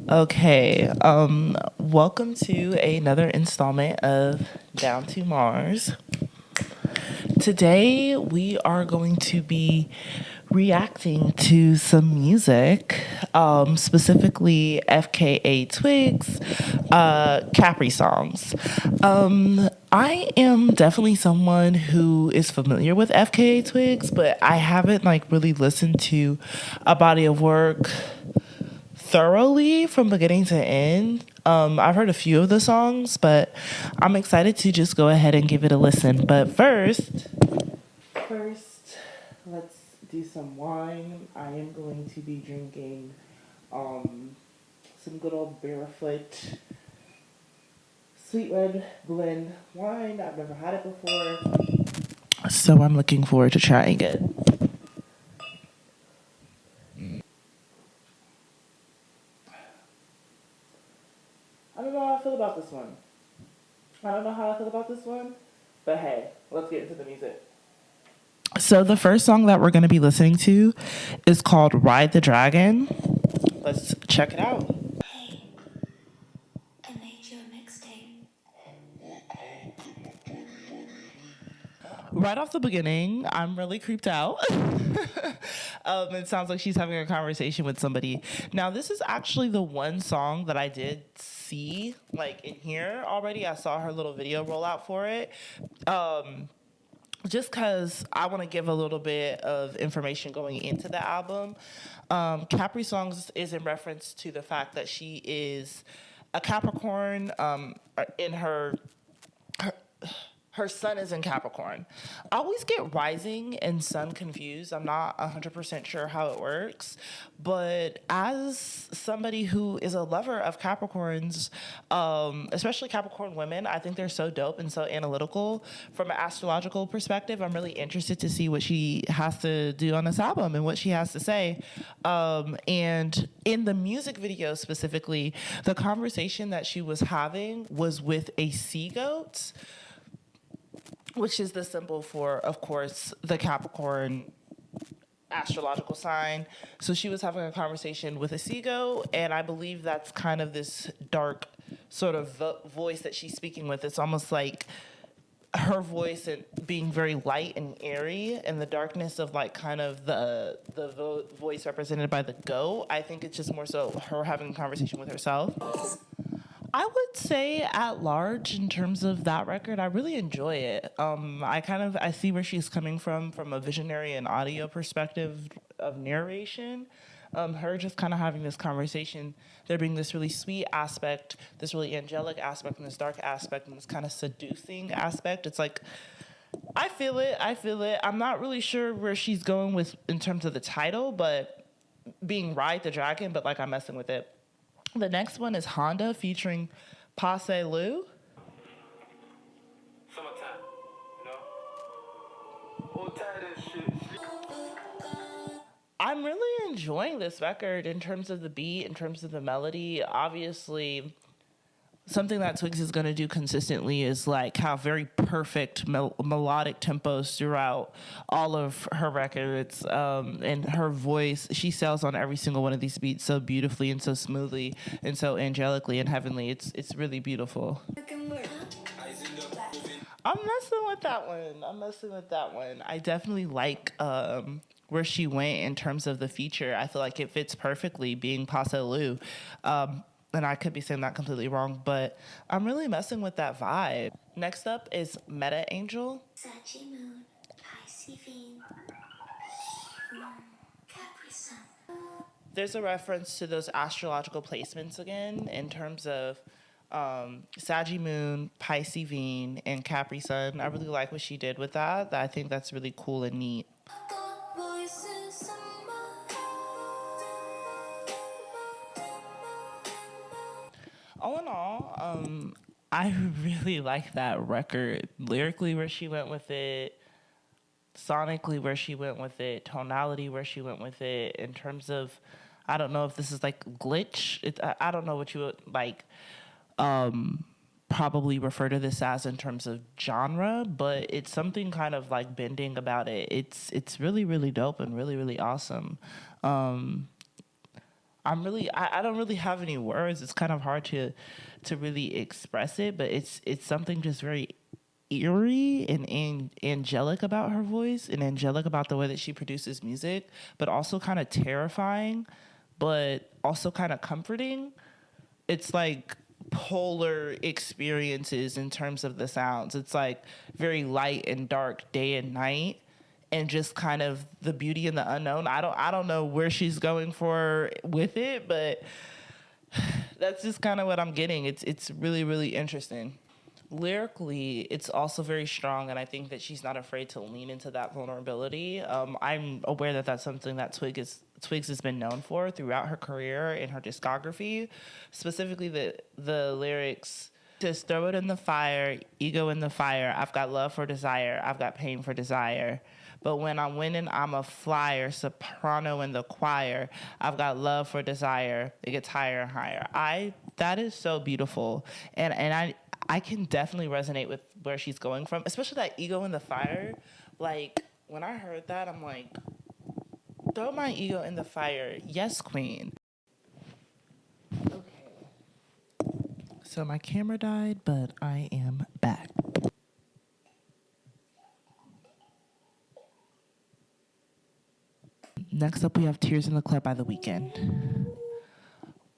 Okay, welcome to another installment of Down to Mars. Today we are going to be reacting to some music, specifically Fka Twigs, Capri-Songs. I am definitely someone who is familiar with Fka Twigs, but I haven't really listened to a body of work thoroughly from beginning to end. I've heard a few of the songs, but I'm excited to just go ahead and give it a listen. But first, let's do some wine. I am going to be drinking some good old barefoot sweet red blend wine. I've never had it before, so I'm looking forward to trying it. I don't know how I feel about this one. I don't know how I feel about this one, but hey, let's get into the music. So the first song that we're going to be listening to is called Ride the Dragon. Let's check it out. Hey, I made you a mixtape. Right off the beginning, I'm really creeped out. It sounds like she's having a conversation with somebody. Now, this is actually the one song that I did see in here already. I saw her little video roll out for it. Just because I want to give a little bit of information going into the album. Capri-Songs is in reference to the fact that she is a Capricorn in her sun is in Capricorn. I always get rising and sun confused. I'm not 100% sure how it works. But as somebody who is a lover of Capricorns, especially Capricorn women, I think they're so dope and so analytical from an astrological perspective. I'm really interested to see what she has to do on this album and what she has to say. And in the music video specifically, the conversation that she was having was with a sea goat, which is the symbol for, of course, the Capricorn astrological sign. So she was having a conversation with a seagull, and I believe that's kind of this dark sort of voice that she's speaking with. It's almost like her voice and being very light and airy, and the darkness of kind of the voice represented by the goat. I think it's just more so her having a conversation with herself. I would say at large in terms of that record, I really enjoy it. I see where she's coming from a visionary and audio perspective of narration. Her just kind of having this conversation, there being this really sweet aspect, this really angelic aspect, and this dark aspect, and this kind of seducing aspect. It's like I feel it. I'm not really sure where she's going with in terms of the title, but being Ride the Dragon, but I'm messing with it. The next one is Honda featuring Passe Lou. Summertime, you know? All tired of shit. I'm really enjoying this record in terms of the beat, in terms of the melody. Obviously, something that Twigs is going to do consistently is have very perfect melodic tempos throughout all of her records. And her voice, she sails on every single one of these beats so beautifully and so smoothly and so angelically and heavenly. It's really beautiful. I'm messing with that one. I definitely like where she went in terms of the feature. I feel like it fits perfectly being Passe Lou. And I could be saying that completely wrong, but I'm really messing with that vibe. Next up is Meta Angel. Sachi Moon, Pisces Vein, Capri-Sun. There's a reference to those astrological placements again in terms of Saggy Moon, Pisces Vein, and Capri Sun. I really like what she did with that. I think that's really cool and neat. All in all, I really like that record. Lyrically, where she went with it, sonically, where she went with it, tonality, where she went with it, in terms of, I don't know if this is glitch. I don't know what you would probably refer to this as in terms of genre, but it's something kind of bending about it. It's really, really dope and really, really awesome. I don't really have any words. It's kind of hard to really express it, but it's something just very eerie and angelic about her voice, and angelic about the way that she produces music, but also kind of terrifying, but also kind of comforting. It's like polar experiences in terms of the sounds. It's like very light and dark, day and night, and just kind of the beauty and the unknown. I don't know where she's going for with it, but that's just kind of what I'm getting. It's really, really interesting. Lyrically, it's also very strong, and I think that she's not afraid to lean into that vulnerability. I'm aware that that's something that Twigs has been known for throughout her career and her discography, specifically the lyrics. Just throw it in the fire, ego in the fire. I've got love for desire. I've got pain for desire. But when I'm winning, I'm a flyer, soprano in the choir. I've got love for desire. It gets higher and higher. That is so beautiful, and I can definitely resonate with where she's going from, especially that ego in the fire. Like when I heard that, I'm like, throw my ego in the fire, yes, queen. So my camera died, but I am back. Next up, we have Tears in the Club by The Weeknd.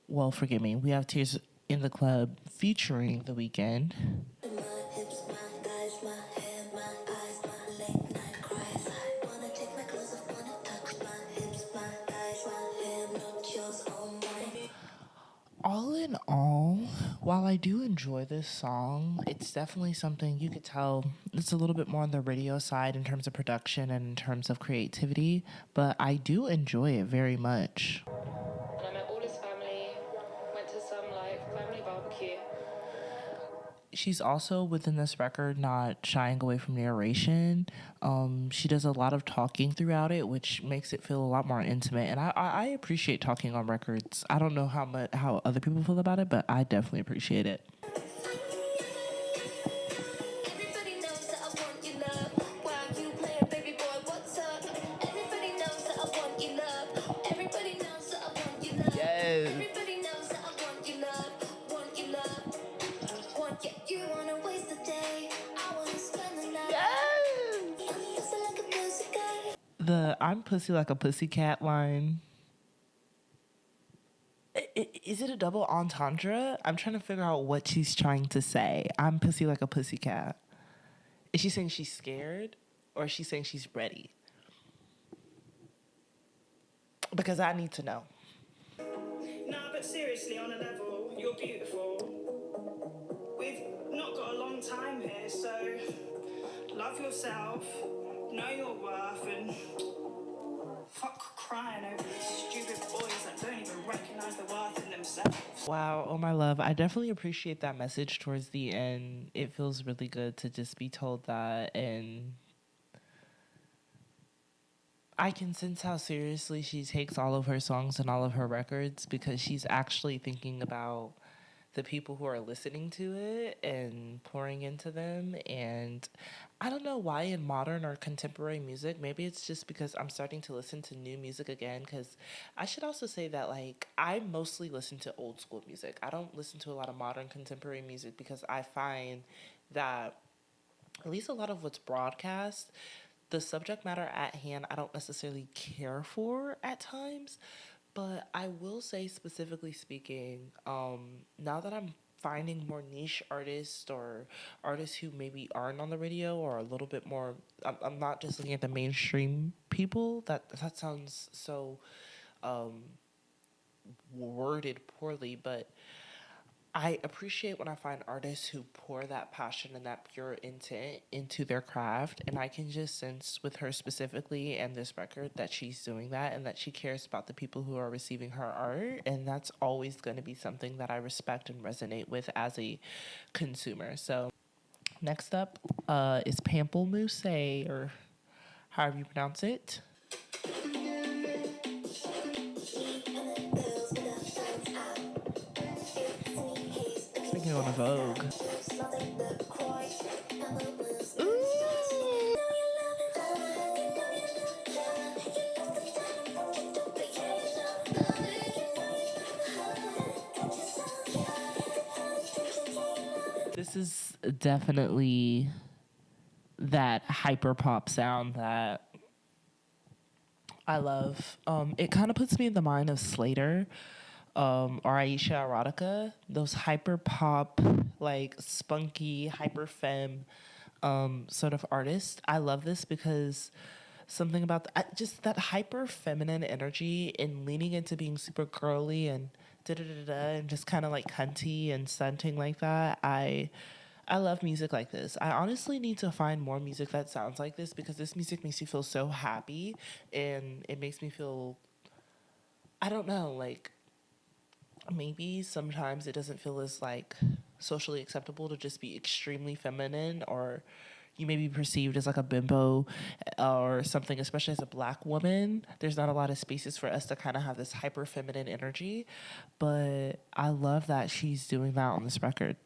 Well, forgive me. We have Tears in the Club featuring The Weeknd. All in all, while I do enjoy this song, it's definitely something you could tell it's a little bit more on the radio side in terms of production and in terms of creativity, but I do enjoy it very much. And I met all his family, went to some like family barbecue. She's also within this record not shying away from narration. She does a lot of talking throughout it, which makes it feel a lot more intimate. And I appreciate talking on records. I don't know how other people feel about it, but I definitely appreciate it. The I'm pussy like a pussycat line. Is it a double entendre? I'm trying to figure out what she's trying to say. I'm pussy like a pussycat. Is she saying she's scared, or is she saying she's ready? Because I need to know. Nah, but seriously, on a level, you're beautiful. We've not got a long time here, so love yourself, know your worth, and fuck crying over these stupid boys that don't even recognize the worth in themselves. Wow, oh my love, I definitely appreciate that message towards the end. It feels really good to just be told that, and I can sense how seriously she takes all of her songs and all of her records, because she's actually thinking about the people who are listening to it and pouring into them. And I don't know why in modern or contemporary music, maybe it's just because I'm starting to listen to new music again, because I should also say that, like, I mostly listen to old school music. I don't listen to a lot of modern contemporary music, because I find that at least a lot of what's broadcast, the subject matter at hand, I don't necessarily care for at times. But I will say, specifically speaking, now that I'm finding more niche artists or artists who maybe aren't on the radio or a little bit more, I'm not just looking at the mainstream people. That sounds so worded poorly, but I appreciate when I find artists who pour that passion and that pure intent into their craft, and I can just sense with her specifically and this record that she's doing that, and that she cares about the people who are receiving her art, and that's always going to be something that I respect and resonate with as a consumer. So next up is Pamplemousse, or however you pronounce it. Speaking on a Vogue. This is definitely that hyper pop sound that I love. It kind of puts me in the mind of Slater, or Aisha Erotica, those hyper pop, like spunky, hyper femme sort of artists. I love this because something about just that hyper feminine energy and leaning into being super girly and da da da da and just kind of like cunty and stunting like that. I love music like this. I honestly need to find more music that sounds like this because this music makes me feel so happy and it makes me feel, I don't know, like maybe sometimes it doesn't feel as like socially acceptable to just be extremely feminine, or you may be perceived as like a bimbo or something, especially as a black woman. There's not a lot of spaces for us to kind of have this hyper feminine energy, but I love that she's doing that on this record.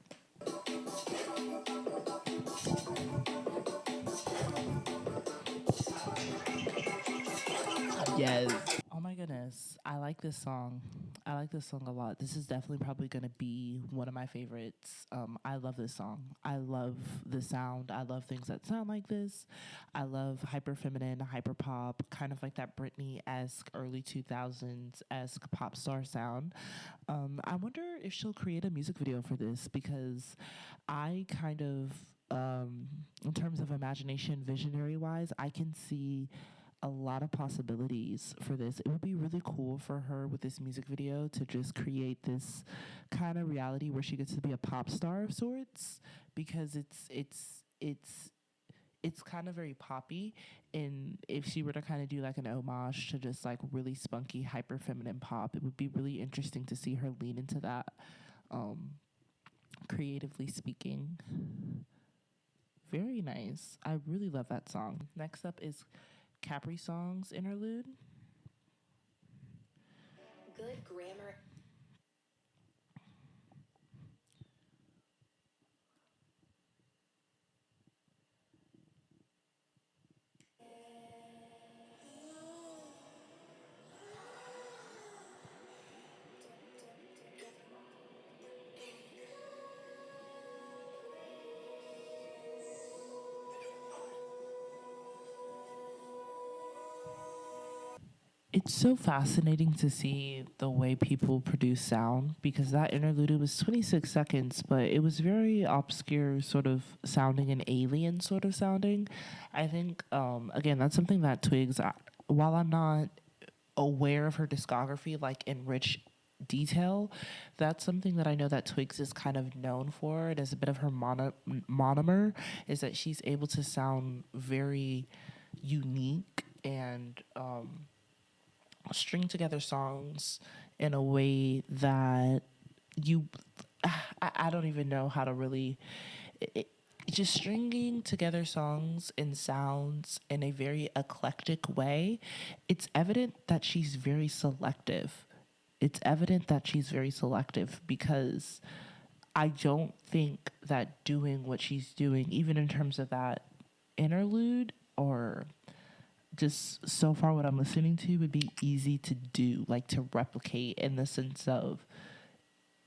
Yes. Oh my goodness. I like this song. I like this song a lot. This is definitely probably going to be one of my favorites. I love this song. I love the sound. I love things that sound like this. I love hyper feminine, hyper pop, kind of like that Britney-esque, early 2000s-esque pop star sound. I wonder if she'll create a music video for this because I kind of, in terms of imagination, visionary wise, I can see a lot of possibilities for this. It would be really cool for her with this music video to just create this kind of reality where she gets to be a pop star of sorts, because it's kind of very poppy. And if she were to kind of do like an homage to just like really spunky hyper feminine pop, it would be really interesting to see her lean into that, creatively speaking. Very nice. I really love that song. Next up is Capri-Songs interlude. Good grammar. It's so fascinating to see the way people produce sound, because that interlude, it was 26 seconds, but it was very obscure, sort of sounding and alien sort of sounding. I think, again, that's something that Twigs, while I'm not aware of her discography like in rich detail, that's something that I know that Twigs is kind of known for. It is a bit of her monomer, is that she's able to sound very unique and string together songs in a way that you I don't even know how to really just stringing together songs and sounds in a very eclectic way. It's evident that she's very selective. It's evident that she's very selective because I don't think that doing what she's doing, even in terms of that interlude, or just so far what I'm listening to, would be easy to do, like to replicate, in the sense of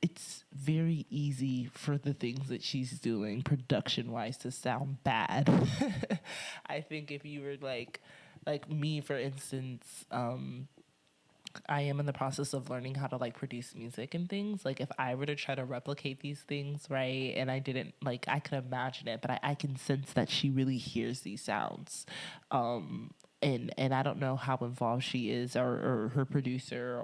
it's very easy for the things that she's doing production wise to sound bad. I think if you were like me, for instance, I am in the process of learning how to like produce music and things. Like if I were to try to replicate these things, right, and I didn't, like, I could imagine it, but I can sense that she really hears these sounds. And I don't know how involved she is, or her producer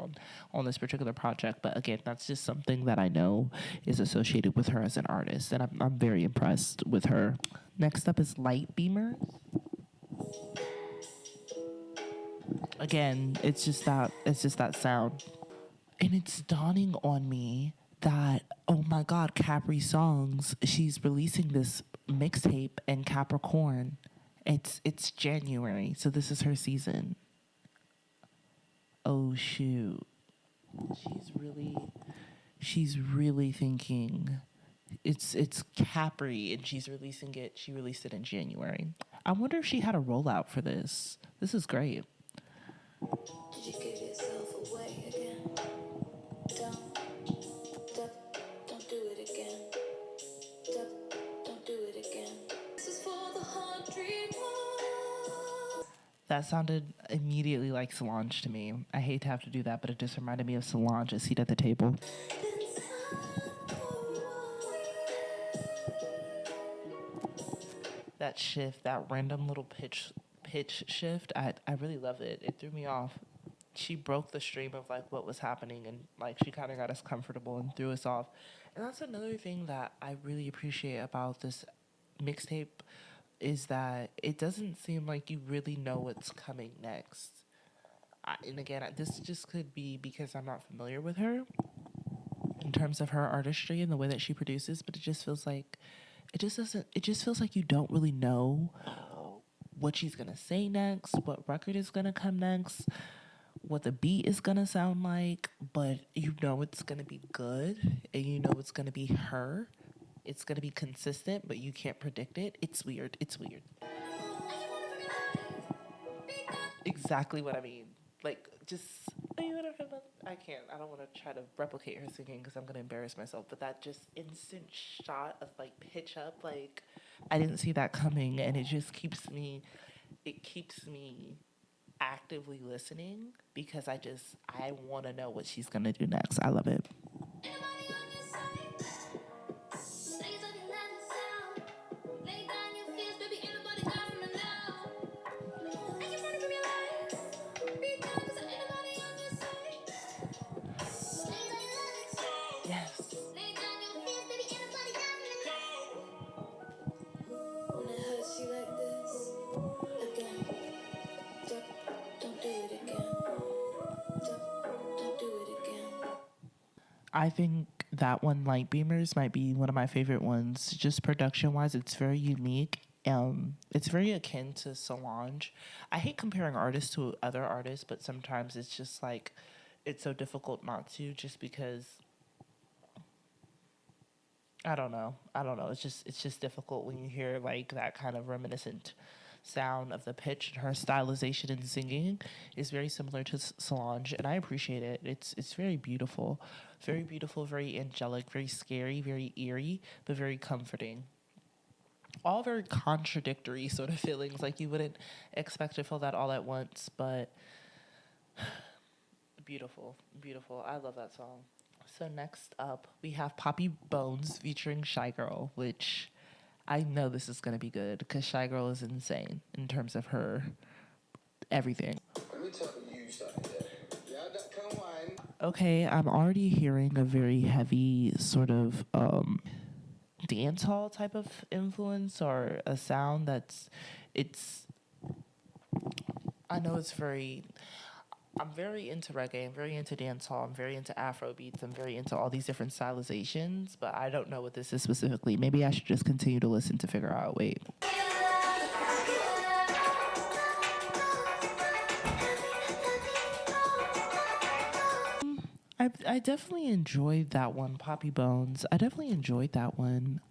on this particular project. But again, that's just something that I know is associated with her as an artist. And I'm very impressed with her. Next up is Light Beamer. Again, it's just that sound. And it's dawning on me that, oh my God, Capri-Songs, she's releasing this mixtape in Capricorn. It's January, so this is her season. Oh shoot. She's really thinking it's Capri, and she released it in January. I wonder if she had a rollout for this. This is great. Did you give yourself away again? Don't do it again. That sounded immediately like Solange to me. I hate to have to do that, but it just reminded me of Solange, a seat at the table. That shift, that random little pitch shift, I really loved it. It threw me off. She broke the stream of like what was happening, and like she kind of got us comfortable and threw us off. And that's another thing that I really appreciate about this mixtape is that it doesn't seem like you really know what's coming next. And again, this just could be because I'm not familiar with her in terms of her artistry and the way that she produces, but it just feels like it just feels like you don't really know what she's gonna say next, what record is gonna come next, what the beat is gonna sound like, but you know it's gonna be good and you know it's gonna be her. It's gonna be consistent, but you can't predict it. It's weird. It's weird. Exactly what I mean. Like, just I can't. I don't want to try to replicate her singing because I'm gonna embarrass myself. But that just instant shot of like pitch up, like I didn't see that coming, and it just keeps me. It keeps me actively listening because I want to know what she's gonna do next. I love it. Yes. I think that one, Light Beamers, might be one of my favorite ones. Just production wise, it's very unique. It's very akin to Solange. I hate comparing artists to other artists, but sometimes it's just like it's so difficult not to, just because I don't know. It's just difficult when you hear like that kind of reminiscent sound of the pitch. And her stylization and singing is very similar to Solange, and I appreciate it. It's very beautiful, very angelic, very scary, very eerie, but very comforting. All very contradictory sort of feelings. Like you wouldn't expect to feel that all at once, but beautiful, beautiful. I love that song. So next up, we have Poppy Bones featuring Shy Girl, which I know this is going to be good because Shy Girl is insane in terms of her everything. Let me tell you something. Y'all come wine. Okay, I'm already hearing a very heavy sort of dance hall type of influence or a sound I know it's very, I'm very into reggae, I'm very into dancehall, I'm very into Afro beats, I'm very into all these different stylizations, but I don't know what this is specifically. Maybe I should just continue to listen to figure out. Wait. I definitely enjoyed that one, Poppy Bones. I definitely enjoyed that one.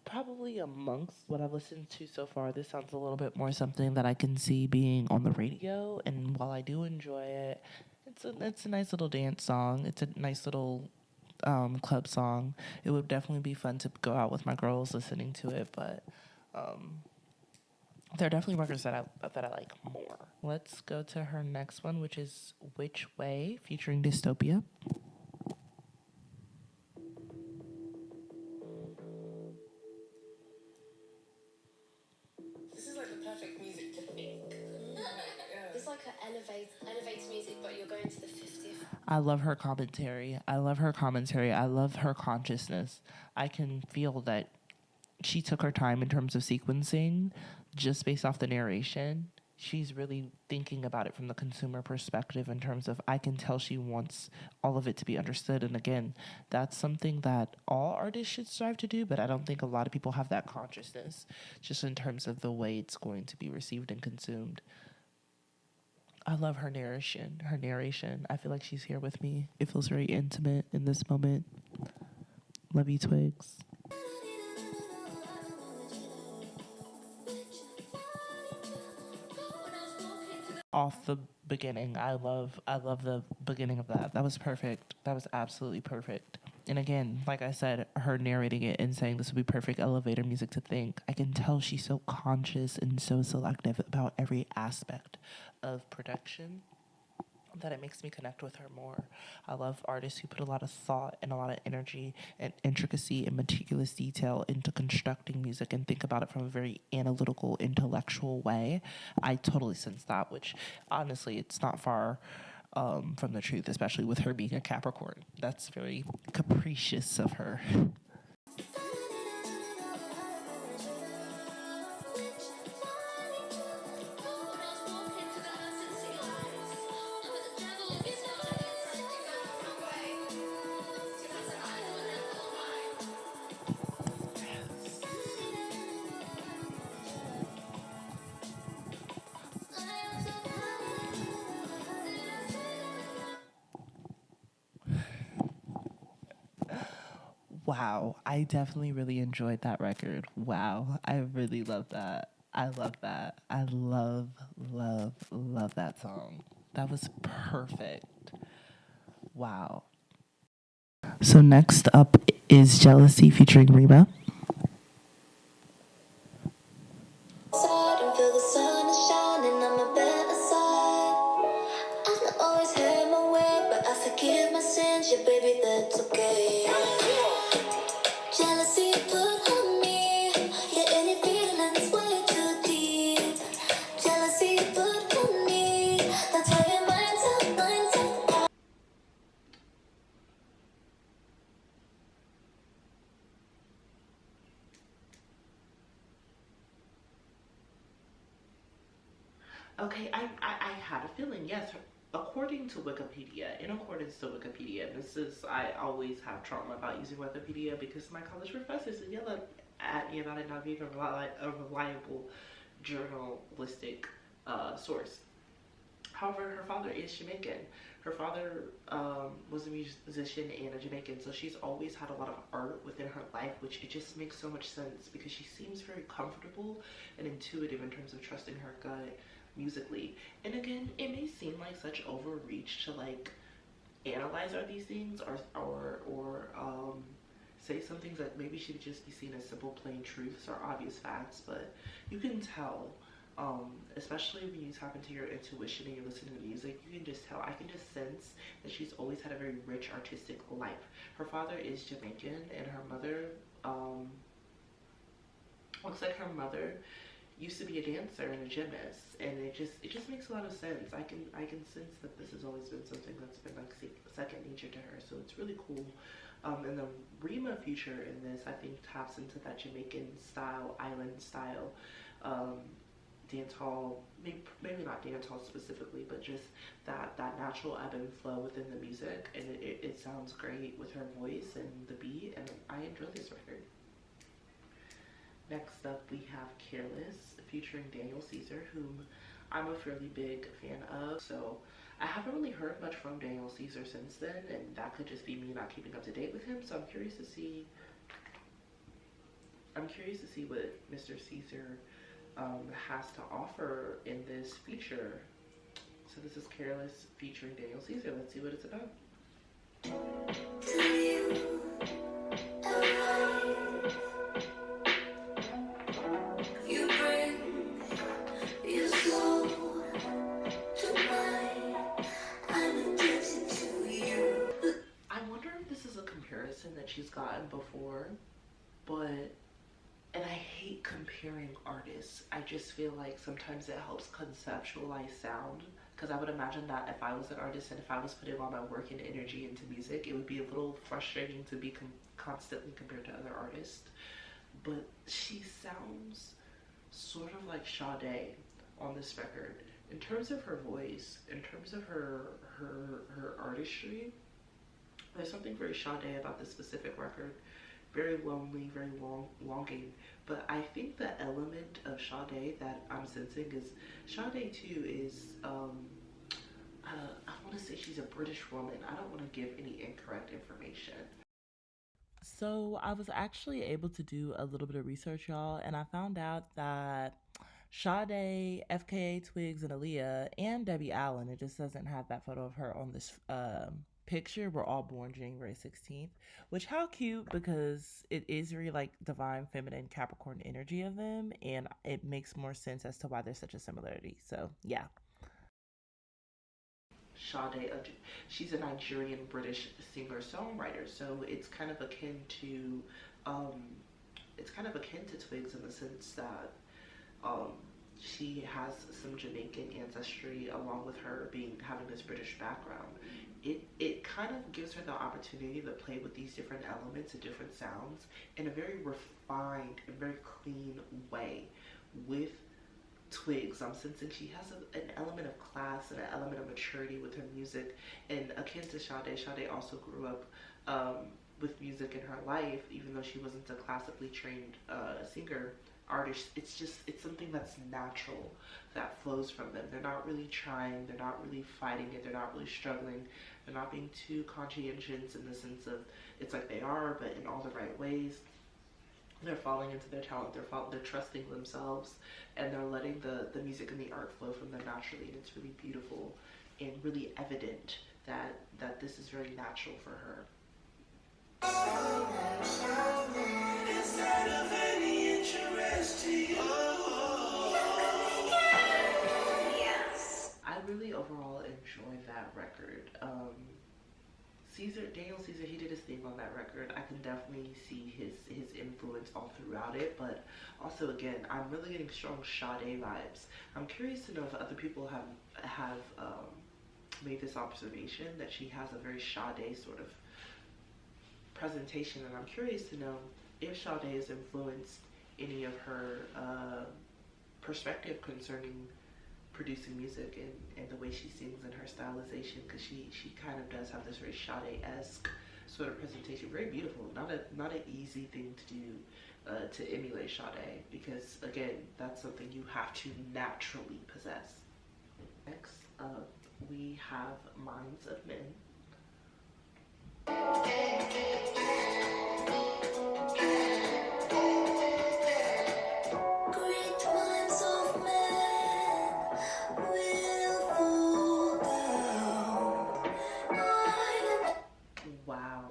Probably amongst what I've listened to so far, this sounds a little bit more something that I can see being on the radio. And while I do enjoy it, it's a nice little dance song. It's a nice little club song. It would definitely be fun to go out with my girls listening to it. But there are definitely records that I like more. Let's go to her next one, which is Which Way featuring Dystopia. This is like the perfect music to think. It's like an elevator music, but you're going to the 50th. I love her commentary. I love her consciousness. I can feel that she took her time in terms of sequencing just based off the narration. She's really thinking about it from the consumer perspective in terms of, I can tell she wants all of it to be understood. And again, that's something that all artists should strive to do, but I don't think a lot of people have that consciousness just in terms of the way it's going to be received and consumed. I love her narration. I feel like she's here with me. It feels very intimate in this moment. Love you, Twigs. Off the beginning, I love the beginning of that. That was perfect. That was absolutely perfect. And again, like I said, her narrating it and saying this would be perfect elevator music to think. I can tell she's so conscious and so selective about every aspect of production that it makes me connect with her more. I love artists who put a lot of thought and a lot of energy and intricacy and meticulous detail into constructing music and think about it from a very analytical, intellectual way. I totally sense that, which honestly, it's not far from the truth, especially with her being a Capricorn. That's very capricious of her. Wow, I definitely really enjoyed that record. Wow, I really love that. I love that. I love, love, love that song. That was perfect. Wow. So next up is Jealousy featuring Reba. And feel the sun is shining on my better side. I've not always had my way, but I forgive my sins, yeah, baby, that's okay. Jealousy put on me, yeah, any feelings way too deep. Jealousy put on me, that's why your mind's up. Okay, I had a feeling, yes. According to Wikipedia, in accordance to Wikipedia, this is, I always have trauma about using Wikipedia because my college professors would yell at me about it not being a reliable journalistic source. However, her father is Jamaican. Her father was a musician and a Jamaican, so she's always had a lot of art within her life, which it just makes so much sense because she seems very comfortable and intuitive in terms of trusting her gut musically. And again, it may seem like such overreach to like analyze all these things or say some things that maybe should just be seen as simple plain truths or obvious facts, but you can tell, especially when you tap into your intuition and you're listening to music, you can just tell. I can just sense that she's always had a very rich artistic life. Her father is Jamaican and her mother looks like her mother used to be a dancer and a gymnast, and it just makes a lot of sense. I can sense that this has always been something that's been like second nature to her, so it's really cool. And the Rima feature in this, I think, taps into that Jamaican style, island style, dance hall, maybe not dance hall specifically, but just that natural ebb and flow within the music, and it sounds great with her voice and the beat, and I enjoy this record. Next up, we have Careless featuring Daniel Caesar, whom I'm a fairly big fan of. So I haven't really heard much from Daniel Caesar since then, and that could just be me not keeping up to date with him. So I'm curious to see what Mr. Caesar has to offer in this feature. So this is Careless featuring Daniel Caesar. Let's see what it's about. That she's gotten before, and I hate comparing artists. I just feel like sometimes it helps conceptualize sound, because I would imagine that if I was an artist and if I was putting all my work and energy into music, it would be a little frustrating to be constantly compared to other artists. But she sounds sort of like Sade on this record in terms of her voice, in terms of her artistry. There's something very Sade about this specific record. Very lonely, very longing. But I think the element of Sade that I'm sensing is, Sade too is, I want to say she's a British woman. I don't want to give any incorrect information. So I was actually able to do a little bit of research, y'all, and I found out that Sade, Fka Twigs, and Aaliyah, and Debbie Allen, it just doesn't have that photo of her on this picture were all born January 16th, which how cute, because it is very like divine feminine Capricorn energy of them, and it makes more sense as to why there's such a similarity. So yeah. Sade, she's a Nigerian British singer-songwriter, so it's kind of akin to Twigs in the sense that she has some Jamaican ancestry along with her having this British background. It kind of gives her the opportunity to play with these different elements and different sounds in a very refined and very clean way. With Twigs, I'm sensing she has an element of class and an element of maturity with her music, and akin to Sade. Sade also grew up with music in her life, even though she wasn't a classically trained singer artist. It's something that's natural, that flows from them. They're not really trying, they're not really fighting it, they're not really struggling, they're not being too conscientious in the sense of it's like they are, but in all the right ways. They're falling into their talent, they're trusting themselves, and they're letting the music and the art flow from them naturally, and it's really beautiful and really evident that this is very natural for her. Is that of any interest to you? Yes. I really overall enjoyed that record. Daniel Caesar, he did his thing on that record. I can definitely see his influence all throughout it, but also again, I'm really getting strong Sade vibes. I'm curious to know if other people have made this observation that she has a very Sade sort of presentation, and I'm curious to know if Sade has influenced any of her perspective concerning producing music and the way she sings and her stylization, because she kind of does have this very Sade-esque sort of presentation. Very beautiful. Not an easy thing to do to emulate Sade, because again, that's something you have to naturally possess. Next up, we have Minds of Men. Wow,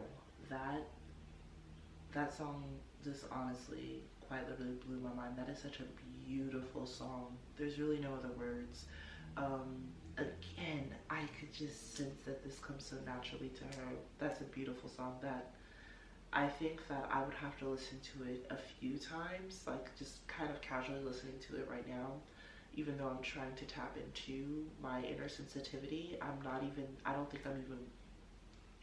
that song just honestly quite literally blew my mind. That is such a beautiful song. There's really no other words. Again, I could just sense that this comes so naturally to her. That's a beautiful song that I think that I would have to listen to it a few times, like just kind of casually listening to it right now. Even though I'm trying to tap into my inner sensitivity, I don't think I'm even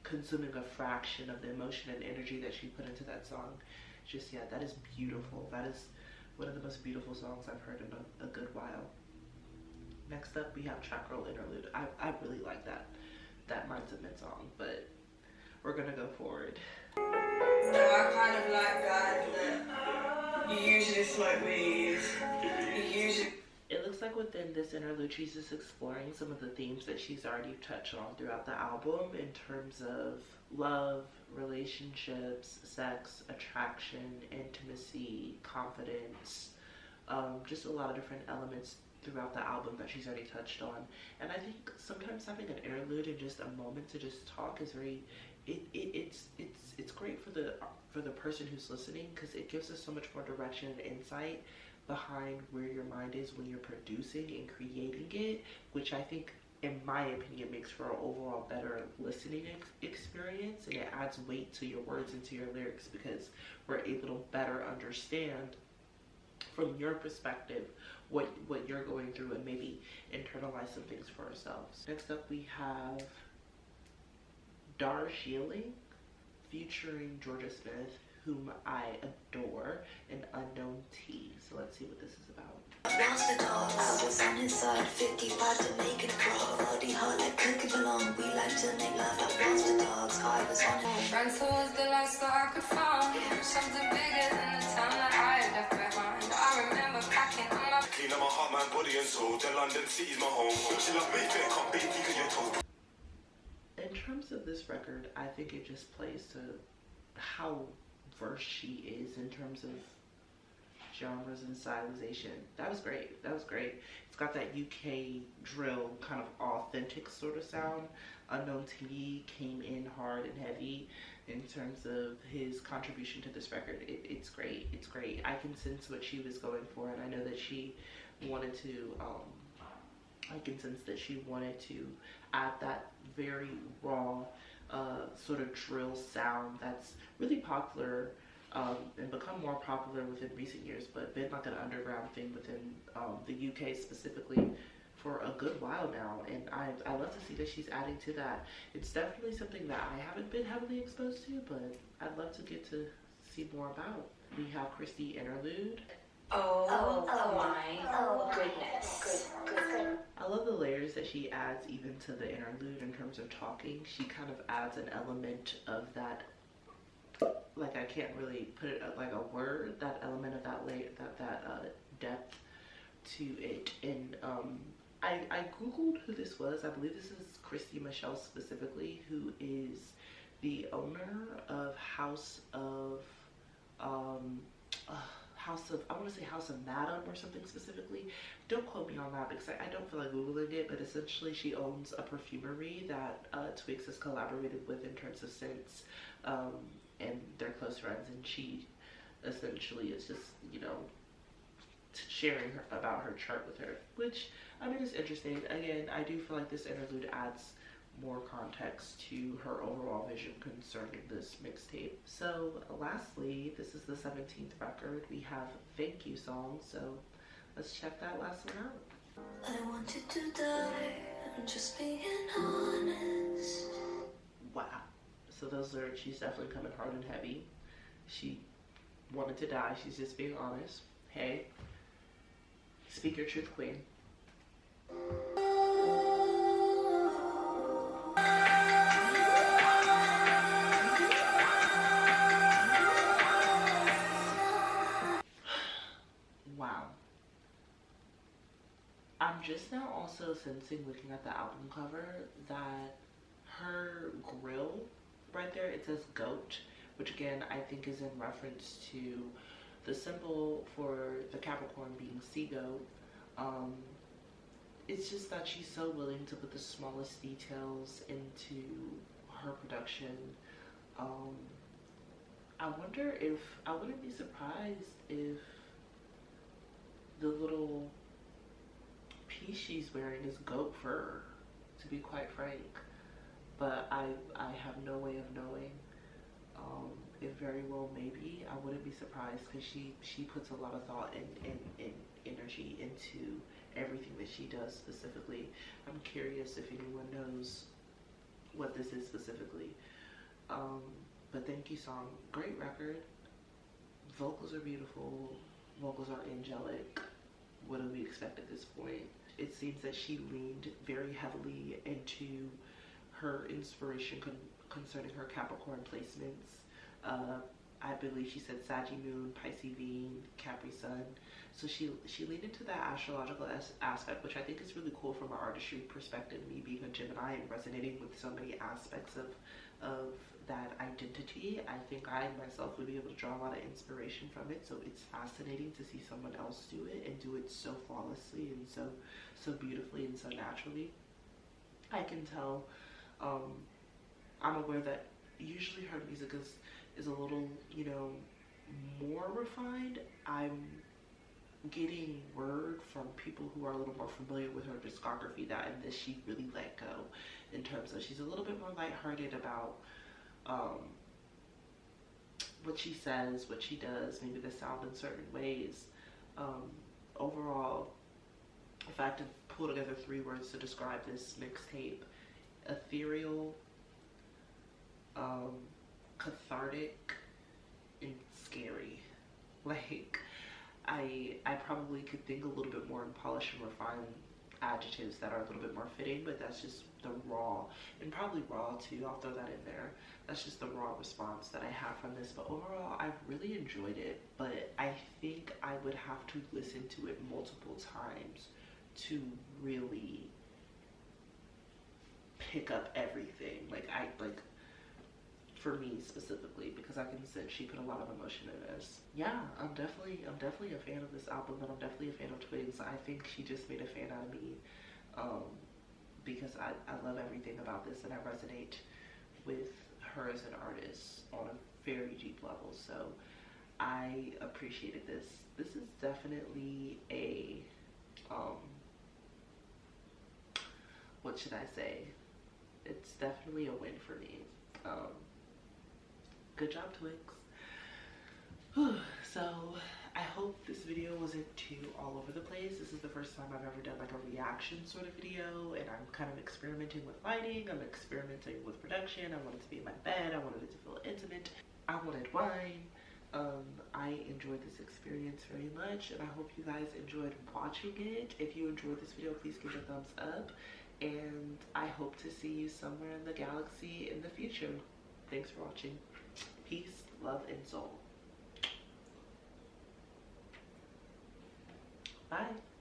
consuming a fraction of the emotion and energy that she put into that song. Just, yeah, that is beautiful. That is one of the most beautiful songs I've heard in a good while. Next up, we have Track Roll Interlude. I really like that Minds of Men song, but we're gonna go forward. So I kind of like that you usually smoke weed, It looks like within this interlude, she's just exploring some of the themes that she's already touched on throughout the album in terms of love, relationships, sex, attraction, intimacy, confidence, just a lot of different elements throughout the album that she's already touched on. And I think sometimes having an interlude and just a moment to just talk is very, it's great for the person who's listening, because it gives us so much more direction and insight behind where your mind is when you're producing and creating it, which I think, in my opinion, makes for an overall better listening experience, and it adds weight to your words and to your lyrics, because we're able to better understand from your perspective what you're going through and maybe internalize some things for ourselves. Next up, we have Darjeeling featuring Georgia Smith, whom I adore, and Unknown T. So let's see what this is about. Lost the dog, I was on his side, 55 to make it crawl. Body hard like cookie belong, we like to make love. I lost the dogs, I was on it. Rental was the last that I could find. Something bigger than the time that I had left behind. I remember packing on my Clean up my heart, mind, body and soul. Tell London City's my home. She love me, can't beat me 'cause you're told. In terms of this record, I think it just plays to how versed she is in terms of genres and stylization. That was great. That was great. It's got that UK drill kind of authentic sort of sound. Unknown T came in hard and heavy in terms of his contribution to this record. It's great. It's great. I can sense what she was going for, and I know that she wanted to, I can sense that she wanted to add that very raw sort of drill sound that's really popular and become more popular within recent years, but been like an underground thing within the UK specifically for a good while now. And I love to see that she's adding to that. It's definitely something that I haven't been heavily exposed to, but I'd love to get to see more about. We have Christy Interlude. Oh my goodness. Good. I love the layers that she adds even to the interlude in terms of talking. She kind of adds an element of that, like I can't really put it like a word, that element of that layer, that depth to it. And I googled who this was. I believe this is Christy Michelle specifically, who is the owner of House of I want to say House of Madam or something specifically. Don't quote me on that because I don't feel like Googling it, but essentially she owns a perfumery that Twigs has collaborated with in terms of scents, and they're close friends, and she essentially is just, you know, sharing about her chart with her, which I mean is interesting. Again, I do feel like this interlude adds more context to her overall vision concerning this mixtape. So lastly, this is the 17th record. We have Thank You Songs, so let's check that last one out. I wanted to die, I'm just being honest. Wow. So those are, she's definitely coming hard and heavy. She wanted to die, she's just being honest. Hey, speak your truth, queen. Wow. I'm just now also sensing, looking at the album cover, that her grill right there, it says goat, which again I think is in reference to the symbol for the Capricorn being sea goat. It's just that she's so willing to put the smallest details into her production. I wonder if, I wouldn't be surprised if the little piece she's wearing is goat fur, to be quite frank. But I have no way of knowing. It very well may be. I wouldn't be surprised because she puts a lot of thought and energy into everything that she does specifically. I'm curious if anyone knows what this is specifically. But Thank You Song, great record. Vocals are beautiful. Vocals are angelic. What do we expect at this point? It seems that she leaned very heavily into her inspiration concerning her Capricorn placements. I believe she said Saggy Moon, Pisces Veen, Capri Sun. So she leaned into that astrological aspect, which I think is really cool from an artistry perspective, me being a Gemini and resonating with so many aspects of that identity. I think I myself would be able to draw a lot of inspiration from it. So it's fascinating to see someone else do it and do it so flawlessly and so beautifully and so naturally. I can tell, I'm aware that usually her music is a little, you know, more refined. I'm getting word from people who are a little more familiar with her discography that in this she really let go, in terms of she's a little bit more lighthearted about what she says, what she does, maybe the sound in certain ways. Overall, if I had to pull together 3 words to describe this mixtape: ethereal, cathartic, and scary. Like, I probably could think a little bit more in polished and refined adjectives that are a little bit more fitting, but that's just the raw, and probably raw too, I'll throw that in there. That's just the raw response that I have from this. But overall, I've really enjoyed it, but I think I would have to listen to it multiple times to really pick up everything. Like for me specifically, because I can sense she put a lot of emotion in this. Yeah, I'm definitely a fan of this album, and I'm definitely a fan of Twigs. I think she just made a fan out of me, because I love everything about this, and I resonate with her as an artist on a very deep level. So I appreciated this. This is definitely a what should I say? It's definitely a win for me. Good job, Twigs. So I hope this video wasn't too all over the place. This is the first time I've ever done like a reaction sort of video, and I'm kind of experimenting with lighting. I'm experimenting with production. I wanted it to be in my bed. I wanted it to feel intimate. I wanted wine. I enjoyed this experience very much, and I hope you guys enjoyed watching it. If you enjoyed this video, please give it a thumbs up, and I hope to see you somewhere in the galaxy in the future. Thanks for watching. Peace, love, and soul. Bye.